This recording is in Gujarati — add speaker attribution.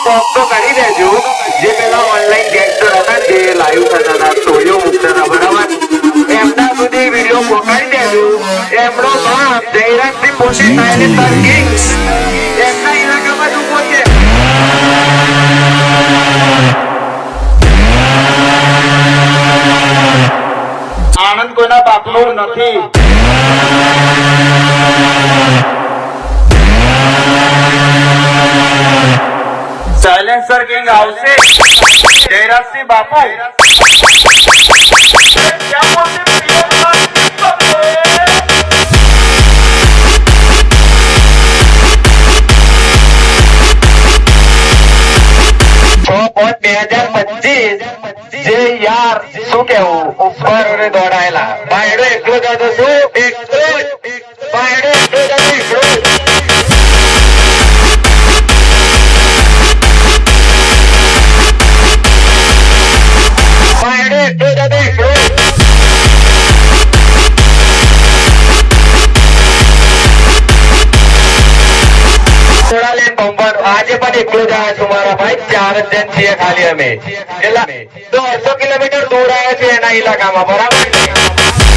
Speaker 1: કોક તો કરી દેજો જે પેલા ઓનલાઈન ગેંગસ્ટર હતા જે લાઈવ થતા હતા સ્ટોરીઓ મૂકતા હતા બરાબર એમના સુધી વિડીયો પહોંચાડી દેજો એમનો બાપ જયરાજસિંહ પોતે સાયલેન્સર કિંગ્સ એમના ઇલાકામાં જ ઉભો છે આનંદ કોઈના બાપનો નથી સાયલેન્સર કિંગ આવશે જયરાજસિંહ બાપુ જે યાર શું કેવું ઉપર દોડાયેલા બાયડો એકલો જ હતો શું એકલો બાયડો એકલો જ હતો આજે પણ એકલો જ આવ્યા છું મારા ભાઈ 4 જણ છીએ ખાલી અમે 200 કિલોમીટર દૂર આવ્યા છે એના ઇલાકામાં બરાબર